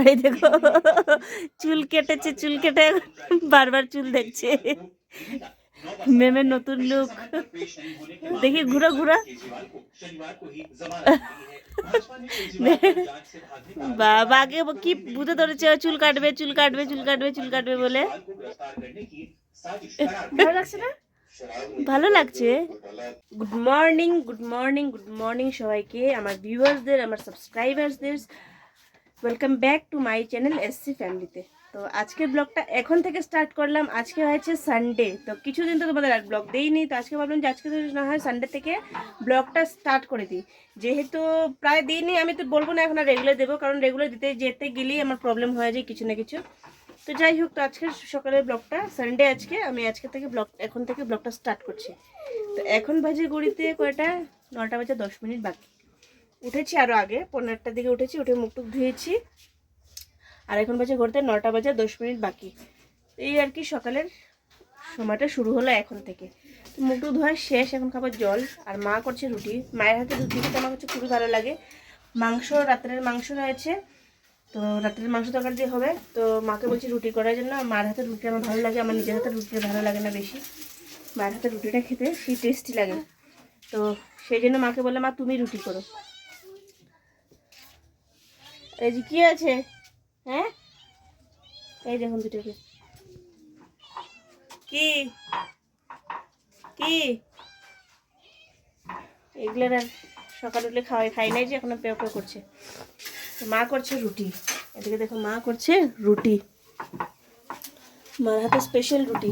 আর এই দেখো চুল কেটেছে, চুল কেটে বারবার চুল দেখছে। মেমের নতুন লুক দেখি, ঘুরো ঘুরো। বাবা আগে কি বুঝে ধরেছে চুল কাটবে, চুল কাটবে, চুল কাটবে, চুল কাটবে বলে। ভালো লাগছে না? ভালো লাগছে। Good morning, good morning, good morning সবাইকে, আমার ভিউয়ার্সদের, আমার সাবস্ক্রাইবার্সদের welcome back to my channel SC ফ্যামিলিতে। তো আজকের ব্লগটা এখন থেকে স্টার্ট করলাম। আজকে হয়েছে সানডে, তো কিছুদিন তো তোমাদের আর ব্লগ দেইনি, তো আজকে ভাবলাম যে আজকে না হয় সানডে থেকে ব্লগটা স্টার্ট করে দিই। যেহেতু প্রায় দিনই, আমি তো বলবো না এখন আর রেগুলার দেবো, কারণ রেগুলার যেতে গেলেই আমার প্রবলেম হয়ে যায় কিছু না কিছু। তো যাই হোক, তো আজকে সকালের ব্লগটা, সানডে আজকে, আমি আজকে থেকে এখন থেকে ব্লগটা স্টার্ট করছি। তো এখন বাজে ঘড়িতে কয়টা, 9টা বাজে 10 মিনিট বাকি। উঠেছি আরও আগে, 15টার দিকে উঠেছি, উঠে মুখ টুক ধুয়েছি। আর এখন বাজে ঘড়িতে 9টা বাজে 10 মিনিট বাকি। এই আর কি সকালের সময়টা শুরু হলো এখন থেকে। তো মুখ টুক ধোয়া শেষ, এখন খাবার জল। আর মা করছে রুটি, মায়ের হাতে রুটি খেতে আমার কাছে খুবই ভালো লাগে। মাংস, রাত্রের মাংস রয়েছে, তো রাত্রের মাংস তরকারি দিয়ে হবে। তো মাকে বলছি রুটি করার জন্য। মার হাতের রুটি আমার ভালো লাগে, আমার নিজের হাতের রুটিটা ভালো লাগে না বেশি, মার হাতের রুটিটা খেতে সেই টেস্টি লাগে। তো সেই জন্য মাকে বললাম, মা তুমি রুটি করো। এই যে কি আছে, হ্যাঁ এই দেখুন দুটোকে, কি কি এগুলোর আর সকাল উঠলে খাই নাই, যে এখন পেও পেও করছে। মা করছে রুটি, এদিকে দেখো মা করছে রুটি, মার হাতে স্পেশাল রুটি।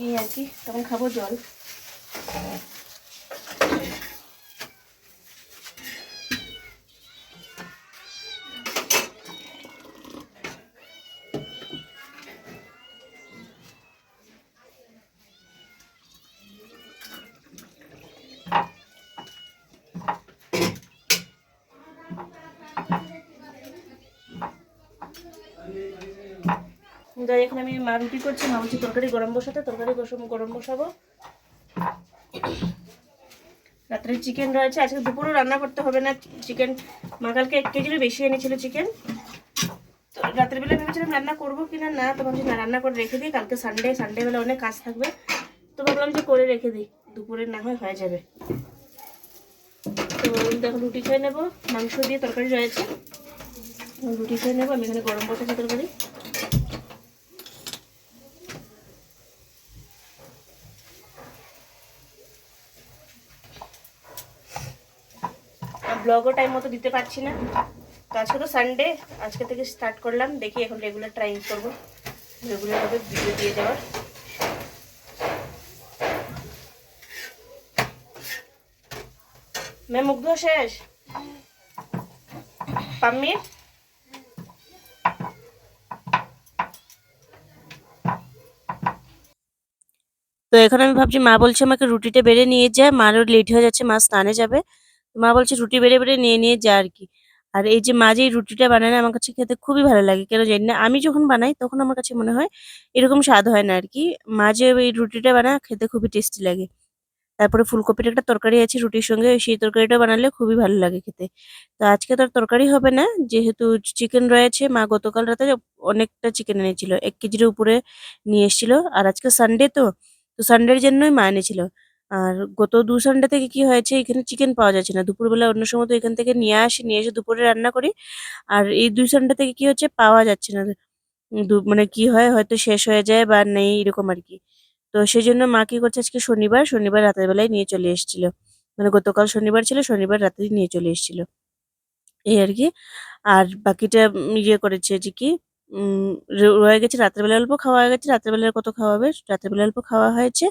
এই আর কি, তখন খাবো জল। যাই, এখন আমি মা রুটি করছি, মা বলছি তরকারি গরম বসাতে, তরকারি গরম বসাবো। রাত্রে চিকেন রয়েছে, আজকে দুপুরও রান্না করতে হবে না চিকেন। মা কালকে 1 কেজিরও বেশি এনেছিল চিকেন, তো রাত্রেবেলা ভেবেছিলাম রান্না করবো কিনা, না তো ভাবছি না, রান্না করে রেখে দিই, কালকে সানডেবেলা অনেক কাজ থাকবে, তো ভাবলাম যে করে রেখে দিই, দুপুরে না হয় হয়ে যাবে। তো দেখো রুটি খেয়ে নেবো, মাংস দিয়ে তরকারি রয়েছে, রুটি খেয়ে নেবো। আমি এখানে গরম বসাচ্ছি তরকারি। ব্লগও টাইম মতো দিতে পারছি না, তো আজকে তো সানডে, আজকে থেকে স্টার্ট করলাম, দেখি এখন রেগুলার ট্রাই করবো, রেগুলারভাবে ভিডিও দিয়ে যাওয়ার। मैं मुग्ध শেষ পাম্মি। তো এখন আমি ভাবছি, মা বলছে আমাকে রুটিটা বেড়ে নিয়ে যায়, মারও লেট হয়ে যাচ্ছে, মা স্নানে যাবে। মা বলছে রুটি বেড়ে বেড়ে নিয়ে যা আর কি। আর এই যে মা যে রুটিটা বানায় না, আমার কাছে খেতে খুবই ভালো লাগে, কেন জানি না, আমি যখন বানাই তখন আমার কাছে মনে হয় এরকম স্বাদ হয় না আর কি। মা যে এই রুটিটা বানায় খেতে খুবই টেস্টি লাগে। তারপরে ফুলকপির একটা তরকারি আছে রুটির সঙ্গে, সেই তরকারিটা বানালে খুবই ভালো লাগে খেতে। তো আজকে তো আর তরকারি হবে না, যেহেতু চিকেন রয়েছে। মা গতকাল রাতে অনেকটা চিকেন এনেছিল, 1 কেজির উপরে নিয়ে এসেছিল। আর আজকে সানডে, তো সানডের জন্যই মা এনেছিল। আর গত 2 সানডে থেকে কি হয়েছে, এখানে চিকেন পাওয়া যাচ্ছে না দুপুরবেলা, অন্য সময় তো এখান থেকে নিয়ে এসে দুপুরে রান্না করি। আর এই 2 সানডে থেকে কি হচ্ছে, পাওয়া যাচ্ছে না। মানে কি হয়, হয়তো শেষ হয়ে যায় বা নেই এরকম আর কি। তো সেজন্য মা কি করছে, আজকে শনিবার রাতের বেলায় নিয়ে চলে এসেছিল। মানে গতকাল শনিবার ছিল, শনিবার রাতেই নিয়ে চলে এসেছিল, এই আর কি। আর বাকিটা ইয়ে করেছে যে কি, রয়ে গেছে রাতের বেলা, অল্প খাওয়া হয়ে গেছে, রাতের বেলার কত খাওয়া হবে, রাতের বেলা অল্প খাওয়া হয়েছে।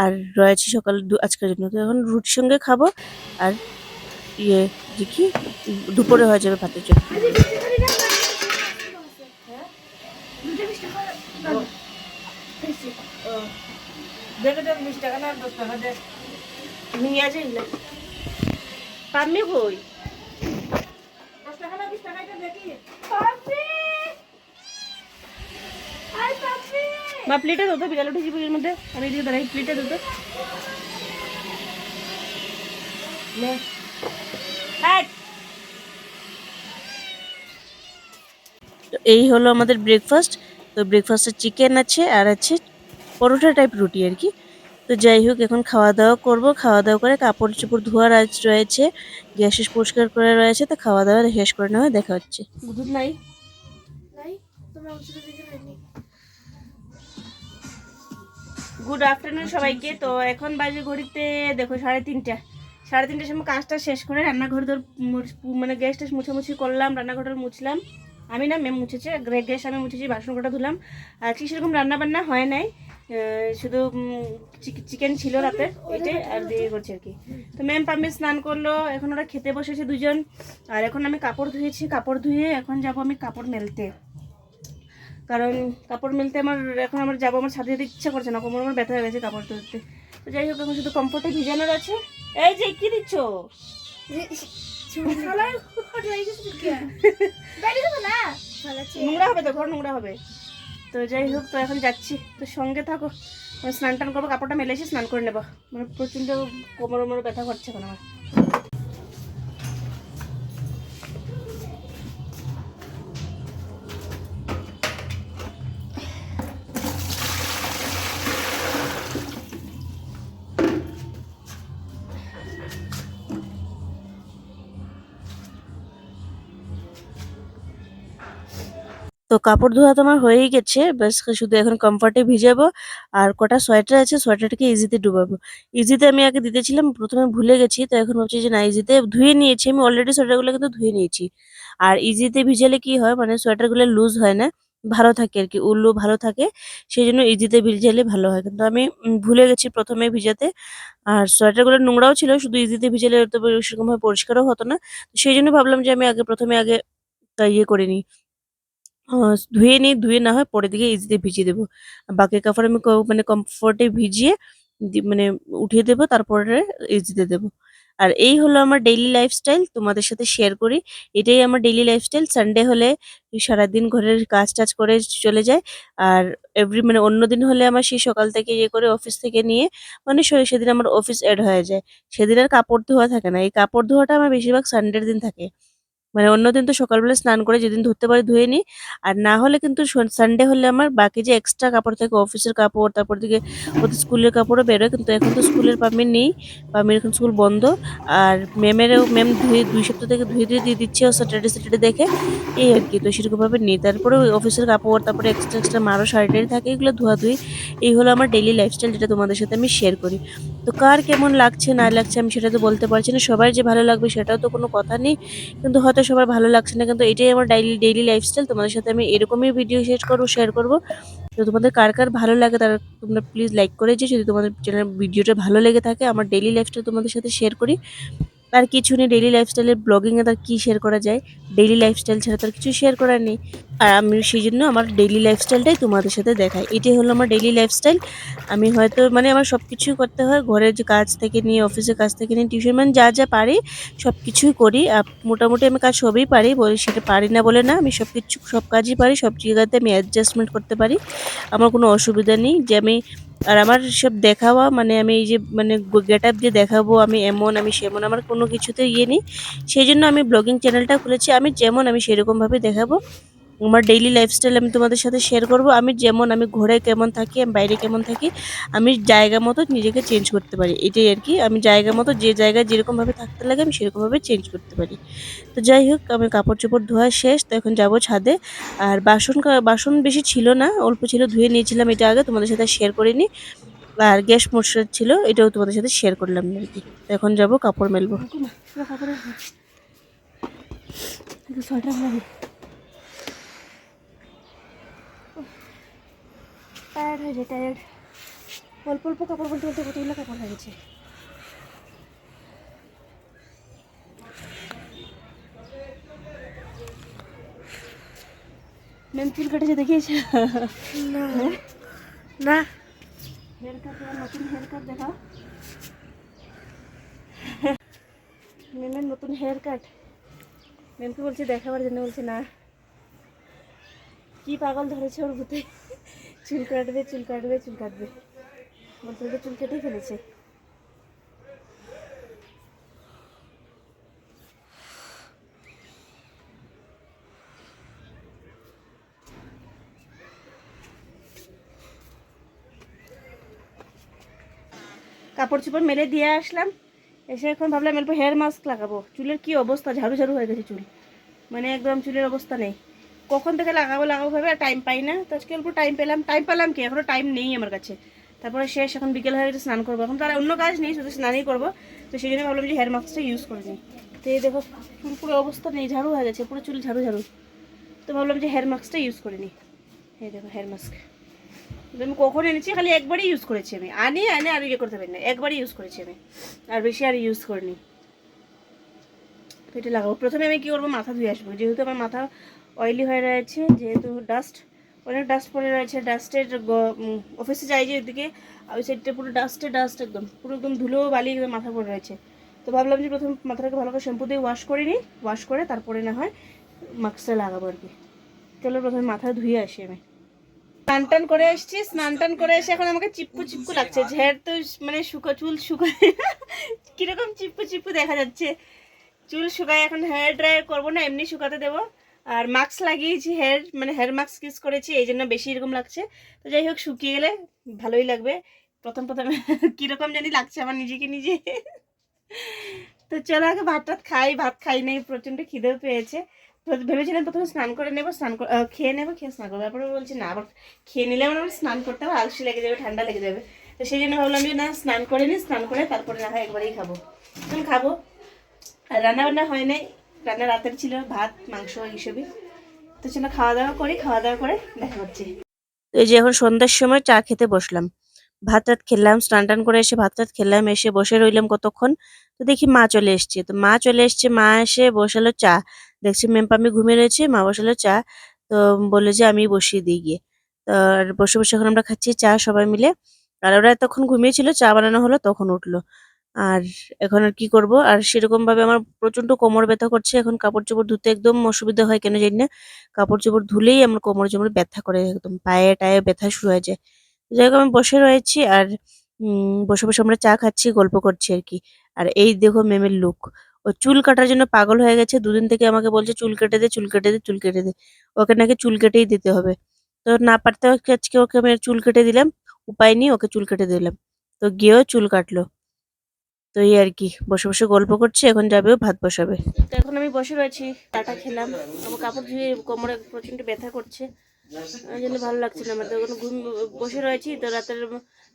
আর রয়েছে সকাল আজকের জন্য, তো এখন রুটির সঙ্গে খাবো। আর ইয়ে যে কি, দুপুরে হয়ে যাবে ভাতের জন্য। দেখে দেখ 20 টাকা না 10 টাকা দেখ নিয়ে আসে এগুলো। পাম্মি কই, 10 টাকা না 20 টাকা এটা দেখি। পাম্মি, আই পাম্মি, মা প্লেটে দাও তো, বিড়াল উঠে যাবে এর মধ্যে, আমি এদিকে দাঁড়াই, প্লেটে দাও তো। তো এই হলো আমাদের ব্রেকফাস্ট। তো ব্রেকফাস্টে চিকেন আছে আর আছে পরোটা টাইপ রুটি আর কি। তো যাই হোক এখন খাওয়া দাওয়া করব, খাওয়া দাওয়া করে কাপড় চোপড় ধোয়ার আজ রয়েছে, গ্যাস পরিষ্কার করে রয়েছে, তো খাওয়া দাওয়া শেষ করে নেওয়া দেখা হচ্ছে। বুঝুন নাই গুড আফটারনুন সবাইকে। তো এখন বাজে ঘড়িতে দেখো 3:30। 3:30টার সময় কাজটা শেষ করে রান্নাঘর ধর মানে গ্যাস ট্যাস মুছামুছি করলাম, রান্নাঘরটা মুছলাম। আমি না মেম মুছেছে, গ্যাস আমি মুছেছি, বাসন কটা ধুলাম। আর কি সেরকম রান্না বান্না হয় নাই, শুধু চিকেন ছিল রাতের, এটাই আর দিয়ে করছে আর কি। তো ম্যাম পাম্মি স্নান করলো, এখন ওরা খেতে বসেছে দুজন। আর এখন আমি কাপড় ধুয়েছি, কাপড় ধুয়ে এখন যাব আমি কাপড় মেলতে। কারণ কাপড় মেলতে আমার যাবো, আমার ছাদে যেতে ইচ্ছা করছে না, কোমর আমার ব্যথা হয়ে গেছে কাপড় ধরতে। তো যাই হোক এখন শুধু কমফোর্টে ভিজানোর আছে। এই যে কি দিচ্ছ? নোংরা হবে তো, ঘর নোংরা হবে। তো যাই হোক, তো এখন যাচ্ছি, তো সঙ্গে থাকো। স্নান টান করবো, কাপড়টা মেলে এসে স্নান করে নেবো। মানে প্রচণ্ড কোমর ব্যথা করছে এখন আমার। তো কাপড় ধোয়া তো আমার হয়েই গেছে, ব্যাস শুধু এখন কমফর্টে ভিজাবো। আর কটা সোয়েটার আছে, সোয়েটারটাকে ইজিতে ডুবাবো। ইজিতে আমি আগে দিতেছিলাম, প্রথমে ভুলে গেছি, তো এখন ভাবছি যে না, ইজিতে ধুয়ে নিয়েছি আমি অলরেডি, সোয়েটারগুলো কিন্তু ধুয়ে নিয়েছি। আর ইজিতে ভিজালে কি হয়, মানে সোয়েটারগুলো লুজ হয় না, ভালো থাকে আর কি, উল্লু ভালো থাকে। সেই জন্য ইজিতে ভিজালে ভালো হয়, কিন্তু আমি ভুলে গেছি প্রথমে ভিজাতে। আর সোয়েটারগুলো নোংরাও ছিল, শুধু ইজিতে ভিজালে তো সেরকমভাবে পরিষ্কারও হতো না। তো সেই জন্য ভাবলাম যে আমি প্রথমে আগে ইয়ে করে নিই, ধুয়ে নিই, ধুয়ে না হয় পরের দিকে ইজিতে ভিজিয়ে দেবো। বাকি কাপড় আমি মানে কমফোর্টে ভিজিয়ে মানে উঠিয়ে দেবো, তারপরে ইজিতে দেবো। আর এই হলো আমার ডেইলি লাইফস্টাইল, তোমাদের সাথে শেয়ার করি। এটাই আমার ডেইলি লাইফস্টাইল। সানডে হলে সারাদিন ঘরের কাজ টাজ করে চলে যায়। আর মানে অন্য দিন হলে আমার সেই সকাল থেকে ইয়ে করে অফিস থেকে নিয়ে, মানে সেদিন আমার অফিস এড হয়ে যায়। সেদিন আর কাপড় ধোয়া থাকে না, এই কাপড় ধোয়াটা আমার বেশিরভাগ সানডের দিন থাকে। মানে অন্যদিন তো সকালবেলা স্নান করে যেদিন ধরতে পারি ধুয়ে নিই। আর না হলে কিন্তু সানডে হলে আমার বাকি যে এক্সট্রা কাপড় থাকে, অফিসের কাপড়, তারপর দিকে ওদের স্কুলের কাপড়ও বেরোয়, কিন্তু এখন তো স্কুলের পারমিট নেই, পারমিট এখন স্কুল বন্ধ। আর ম্যাম ধুয়ে 2 সপ্তাহ থেকে ধুয়ে দিয়ে দিচ্ছে ও স্যাটারডে দেখে, এই আর কি। তো সেরকমভাবে নেই, তারপরে ওই অফিসের কাপড়, তারপরে এক্সট্রা মারও শাড়ি টাড়ি থাকে, এগুলো ধোয়াধুয়ি। এই হলো আমার ডেইলি লাইফস্টাইল, যেটা তোমাদের সাথে আমি শেয়ার করি। তো কার কেমন লাগছে না লাগছে আমি সেটা তো বলতে পারছি না, সবার যে ভালো লাগবে সেটাও তো কোনো কথা নেই, কিন্তু হয়তো সবার ভালো লাগছে না। কিন্তু এটাই আমার ডেইলি লাইফস্টাইল, তোমাদের সাথে আমি এরকমই ভিডিও শেয়ার করবো। তো তোমাদের কার কার ভালো লাগে তারা তোমরা প্লিজ লাইক করে যে, যদি তোমাদের চ্যানেল ভিডিওটা ভালো লেগে থাকে। আমার ডেইলি লাইফস্টাইল তোমাদের সাথে শেয়ার করি, আর কিছু নেই। ডেইলি লাইফস্টাইলের ব্লগিংয়ে তার কী শেয়ার করা যায়, ডেইলি লাইফস্টাইল ছাড়া তার কিছু শেয়ার করার নেই। আর আমি সেই জন্য আমার ডেইলি লাইফস্টাইলটাই তোমাদের সাথে দেখাই। এটাই হলো আমার ডেইলি লাইফস্টাইল। আমি হয়তো মানে আমার সব কিছুই করতে হয়, ঘরের যে কাজ থেকে নিয়ে, অফিসের কাজ থেকে নিয়ে, টিউশন, মানে যা পারি সব কিছুই করি। মোটামুটি আমি কাজ সবই পারি, বলি সেটা পারি না বলে না, আমি সব কাজই পারি, সব জায়গাতে আমি অ্যাডজাস্টমেন্ট করতে পারি। আমার কোনো অসুবিধা নেই যে আমি, আর আমার সব দেখাওয়া মানে আমি এই যে মানে গেট আপ যে দেখাবো আমি এমন আমি সেমন, আমার কোনো কিছুতে ইয়ে নেই। সেই জন্য আমি ব্লগিং চ্যানেলটা খুলেছি, আমি যেমন আমি সেরকমভাবে দেখাবো। আমার ডেইলি লাইফস্টাইল আমি তোমাদের সাথে শেয়ার করব। আমি যেমন, আমি ঘরে কেমন থাকি, আমি বাইরে কেমন থাকি, আমি জায়গা মতো নিজেকে চেঞ্জ করতে পারি, এটাই আর কি। আমি জায়গা মতো যে জায়গায় যেরকমভাবে থাকতে লাগে আমি সেরকমভাবে চেঞ্জ করতে পারি। তো যাই হোক, আমি কাপড় চোপড় ধোয়া শেষ, তো এখন যাবো ছাদে। আর বাসন বেশি ছিল না, অল্প ছিল, ধুয়ে নিয়েছিলাম এটা আগে, তোমাদের সাথে শেয়ার করিনি। আর গ্যাস মোছার ছিল, এটাও তোমাদের সাথে শেয়ার করলাম না আর কি। তো এখন যাবো কাপড় মেলবো। টায়ার্ড হয়ে যায়, টায়ার্ড। অল্প কাপড় বলতে বলতে কতগুলো কাপড় হয়ে গেছে। ম্যাম চুল কেটেছে দেখিয়েছে না? না, হেয়ার কাট, নতুন হেয়ার কাট দেখা, ম্যামের নতুন হেয়ার কাট। ম্যামকে বলছি দেখাবার জন্য, বলছে না, কি পাগল ধরেছে ওর ভূতে, চুল কাটবে বলতে চুল কেটেই ফেলেছে। কাপড় চোপড় মেলে দিয়ে আসলাম, এসে এখন ভাবলাম অল্প হেয়ার মাস্ক লাগাবো। চুলের কি অবস্থা, ঝাড়ু ঝাড়ু হয়ে গেছে চুল, মানে একদম চুলের অবস্থা নেই। কখন থেকে লাগাবো লাগাবো ভাবে আর টাইম পাই না। তো আজকে অল্প টাইম পেলাম কি, এখনও টাইম নেই আমার কাছে। তারপরে শেষ, এখন বিকেল হয়ে গেছে, স্নান করবো। এখন তো আর অন্য কাজ নেই, শুধু স্নানই করবো। তো সেই জন্য ভাবলাম যে হেয়ার মাস্কটা ইউজ করে নিই। তো এই দেখো চুল পুরো অবস্থা নেই, ঝাড়ু হয়ে গেছে পুরো চুল, ঝাড়ু ঝাড়ু। তো ভাবলাম যে হেয়ার মাস্কটা ইউজ করে নিই। এই দেখো হেয়ার মাস্ক আমি কখন এনেছি, খালি একবারই ইউজ করেছি আমি, আনে আর ইয়ে করতে পারি না, একবারই ইউজ করেছি আমি, আর বেশি আর ইউজ করিনি। তো এটা লাগাবো। প্রথমে আমি কী করবো, মাথা ধুয়ে আসবো, যেহেতু আমার মাথা অয়েলি হয়ে রয়েছে, যেহেতু অনেক ডাস্ট পড়ে রয়েছে। ডাস্টের অফিসে যাই যে ওইদিকে, ওই সাইডটা পুরো ডাস্ট, একদম পুরো একদম ধুলো বালি মাথা পড়ে রয়েছে। তো ভাবলাম যে প্রথম মাথাটাকে ভালো করে শ্যাম্পু দিয়ে ওয়াশ করে নিই, ওয়াশ করে তারপরে না হয় মাস্কটা লাগাবো আর কি। চলো প্রথমে মাথা ধুয়ে আসি আমি। স্নান টান করে এসেছি, স্নান টান করে এসে এখন আমাকে চিপ্পু চিপ্পু লাগছে। ঝেড় তো মানে চুল শুকায় কিরকম চিপ্পু চিপ্পু দেখা যাচ্ছে। চুল শুকায়, এখন হেয়ার ড্রায়ার করবো না, এমনি শুকাতে দেবো। আর মাস্ক লাগিয়েছি, হেয়ার মাস্ক ইউজ করেছি, এই জন্য বেশি এরকম লাগছে। তো যাই হোক, শুকিয়ে গেলে ভালোই লাগবে। প্রথম কীরকম জানি লাগছে আমার নিজেকে নিজে। তো চলো আগে ভাত খাই, ভাত খাই নেই, প্রচণ্ড খিদেও পেয়েছে। ভেবেছিলাম প্রথমে স্নান করে নেবো, খেয়ে নেবো, খেয়ে স্নান করবো। তারপরে বলছি না, আবার খেয়ে নিলে আমার স্নান করতে হবে, আলসি লেগে যাবে, ঠান্ডা লেগে যাবে। তো সেই জন্য ভাবলাম যে না, স্নান করে নিই, স্নান করে তারপরে না হয় একবারেই খাবো। এখন খাবো। আর রান্নাবান্না হয় নাই, রান্না রাতের ছিল, ভাত মাংস এইসবই। তো চলো খাওয়া দাওয়া করি, খাওয়া দাওয়া করে দেখা হচ্ছে। এই যে এখন সন্ধ্যার সময় চা খেতে বসলাম, ভাত টাত খেলাম, স্নান টান করে এসে ভাত টাত খেলাম, এসে বসে রইলাম কতক্ষণ। তো দেখি মা চলে এসছে, মা এসে বসালো চা। দেখছি মেম্পামি ঘুমিয়ে রয়েছে, মা বসালো চা। তো বললো যে আমি বসিয়ে দিই গিয়ে। তো আর বসে বসে এখন আমরা খাচ্ছি চা সবাই মিলে। আর ওরা এতক্ষণ ঘুমিয়েছিল, চা বানানো হলো তখন উঠলো। আর এখন আর কি করব, আর সেরকম ভাবে আমার প্রচন্ড কোমর ব্যথা করছে। এখন কাপড় চোপড় ধুতে একদম অসুবিধা হয়, কেন জানি না। কাপড় চোপড় ধুলেই আমার কোমর জমর ব্যথা করে, একদম পায়ে টায়ে ব্যথা শুরু হয়ে যায়। যাই হোক আমি বসে রয়েছি, আর বসে বসে আমরা চা খাচ্ছি, গল্প করছি আর কি। আর এই দেখো মেমের লুক, ও চুল কাটার জন্য পাগল হয়ে গেছে। দুদিন থেকে আমাকে বলছে চুল কেটে দে, চুল কেটে দে, চুল কেটে দে। ওকে নাকি চুল কেটেই দিতে হবে। তো না পারতে আজকে ওকে আমি চুল কেটে দিলাম, উপায় নেই, ওকে চুল কেটে দিলাম। তো গিয়েও চুল কাটলো। তো এই আর কি, বসে বসে গল্প করছি, এখন যাবেও ভাত বসাবে। তো এখন আমি বসে রয়েছি, চাটা খেলাম, আমার কাপড় ধুয়ে কোমরে প্রচণ্ড ব্যথা করছে, ওই জন্য ভালো লাগছে না আমার। তো এখন বসে রয়েছি। তো রাতের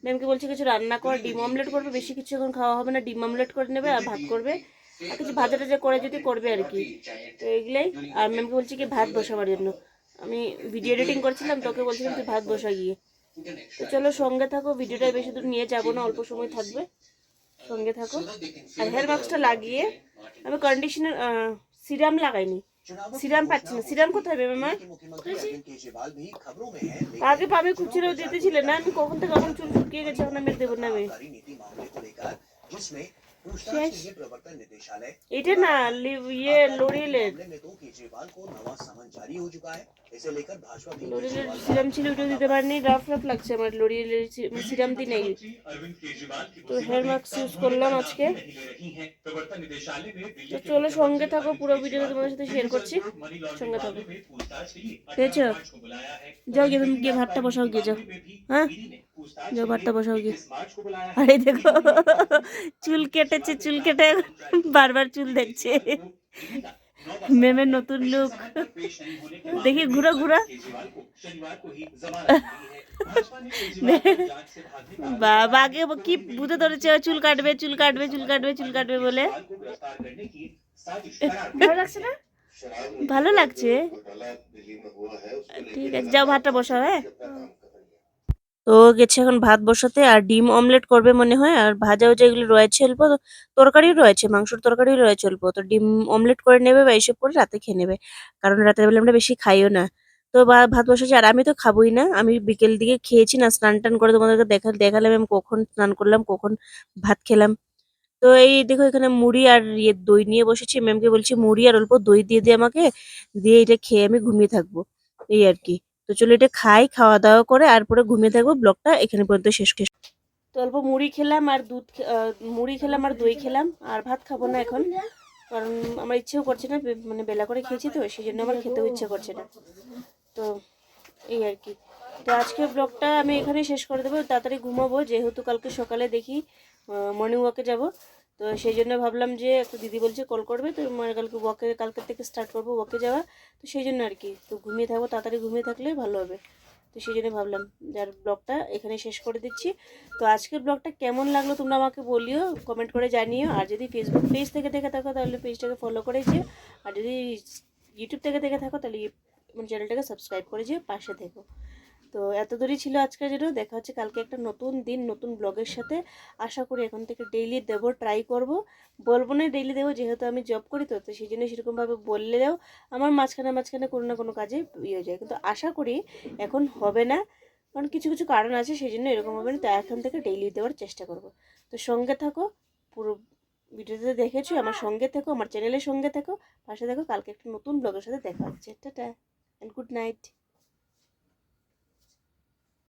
ম্যামকে বলছি কিছু রান্না কর, ডিম অমলেট করবে, বেশি কিছু এখন খাওয়া হবে না, ডিম অমলেট করে নেবে আর ভাত করবে, আর কিছু ভাজা টাজা করে যদি করবে আর কি। তো এইগুলাই। আর ম্যামকে বলছি কি ভাত বসাবার জন্য, আমি ভিডিও এডিটিং করছিলাম, তোকে বলছিলাম তুই ভাত বসা গিয়ে। তো চলো সঙ্গে থাকো, ভিডিওটা বেশি দূর নিয়ে যাবো না, অল্প সময় থাকবে, সঙ্গে থাকো। আর হেয়ার মাস্কটা লাগিয়ে আমি কন্ডিশনার সিরাম লাগাইনি, সিরাম পাচ্ছি না। সিরাম কোথায় পেবে মা? আগে পাবে খুচরো দিতেছিলে না, আমি কখন থেকে এখন চুল শুকিয়ে গেছে, এখন আমি দেবো না আমি। শেষ এটা না, ইয়ে লরিয়েলের সিরাম ছিল, ওইটাও দিতে পারিনি, রাফ লাগছে আমার, লরিয়েলের সিরাম দিই নেই। তো হেয়ার মাস্ক ইউজ করলাম আজকে। তো চলো সঙ্গে থাকো, পুরো ভিডিওটা তোমাদের সাথে শেয়ার করছি, সঙ্গে থাকো। ঠিক আছে, যাও গিয়ে তুমি গিয়ে ভাতটা বসাও গিয়ে, যাও। হ্যাঁ যাও ভাতটা বসাও গিয়ে। আরে দেখো চুল কেটেছে, চুল কেটে বারবার চুল দেখছে, মেমের নতুন লুক। দেখি ঘুরা ঘুরা বাবা, আগে কি বুঝে ধরেছে চুল কাটবে, চুল কাটবে, চুল কাটবে, চুল কাটবে বলে। ভালো লাগছে না? ভালো লাগছে, ঠিক আছে যাও ভাতটা বসাও। হ্যাঁ, তো গেছে এখন ভাত বসাতে, আর ডিম অমলেট করবে মনে হয়, আর ভাজাও যেগুলো রয়েছে অল্প, তরকারিও রয়েছে, মাংসের তরকারিও রয়েছে অল্প, তো ডিম অমলেট করে নেবে বা এইসব করে রাতে খেয়ে নেবে, কারণ রাতের বেলা আমরা বেশি খাইও না। তো ভাত বসেছে, আর আমি তো খাবোই না, আমি বিকেল দিকে খেয়েছি না, স্নান টান করে তোমাদেরকে দেখালাম আমি কখন স্নান করলাম, কখন ভাত খেলাম। তো এই দেখো এখানে মুড়ি আর ইয়ে দই নিয়ে বসেছি, ম্যামকে বলছি মুড়ি আর অল্প দই দিয়ে দিয়ে আমাকে, দিয়ে এটা খেয়ে আমি ঘুমিয়ে থাকবো, এই আর কি। তো চলো এটা খাই, খাওয়া দাওয়া করে আর পরে ঘুমিয়ে থাকবো, ব্লগটা এখানে পর্যন্ত শেষ। তো অল্প মুড়ি খেলাম আর মুড়ি খেলাম আর দই খেলাম, আর ভাত খাবো না এখন, কারণ আমার ইচ্ছেও করছে না, মানে বেলা করে খেয়েছি তো সেই জন্য আমার খেতেও ইচ্ছে করছে না। তো এই আর কি, তো আজকের ব্লগটা আমি এখানেই শেষ করে দেবো, তাড়াতাড়ি ঘুমাবো যেহেতু কালকে সকালে দেখি মর্নিং ওয়াকে যাব। তো সেই জন্য ভাবলাম যে একটা দিদি বলছে কল করবে, তো মানে কালকের থেকে স্টার্ট করবো ওয়াকে যাওয়া। তো সেই জন্য আর কি, তো ঘুমিয়ে থাকবো, তাড়াতাড়ি ঘুমিয়ে থাকলে ভালো হবে। তো সেই জন্য ভাবলাম যার ব্লগটা এখানে শেষ করে দিচ্ছি। তো আজকের ব্লগটা কেমন লাগলো তোমরা আমাকে বলিও, কমেন্ট করে জানিও। আর যদি ফেসবুক পেজ থেকে দেখে থাকো তাহলে পেজটাকে ফলো করে যেও, আর যদি ইউটিউব থেকে দেখে থাকো তাহলে মানে চ্যানেলটাকে সাবস্ক্রাইব করে যেও, পাশে থেকো। তো এত দূরই ছিল আজকের জন্য, দেখা হচ্ছে কালকে একটা নতুন দিন নতুন ব্লগের সাথে। আশা করি এখন থেকে ডেইলি দেবো, ট্রাই করব। বলবো না ডেইলি দেবো, যেহেতু আমি জব করি, তো সেই জন্য সেরকমভাবে বললেও আমার মাঝখানে মাঝখানে কোনো না কোনো কাজে ইয়ে হয়ে যায়। কিন্তু আশা করি এখন হবে না, কারণ কিছু কিছু কারণ আছে, সেই জন্য এরকম হবে না। তো এখন থেকে ডেইলি দেওয়ার চেষ্টা করব। তো সঙ্গে থাকো, পুরো ভিডিওতে দেখেছো, আমার সঙ্গে থেকো, আমার চ্যানেলের সঙ্গে থেকো, পাশে থেকো। কালকে একটা নতুন ব্লগের সাথে দেখা হচ্ছে। Tata and good night.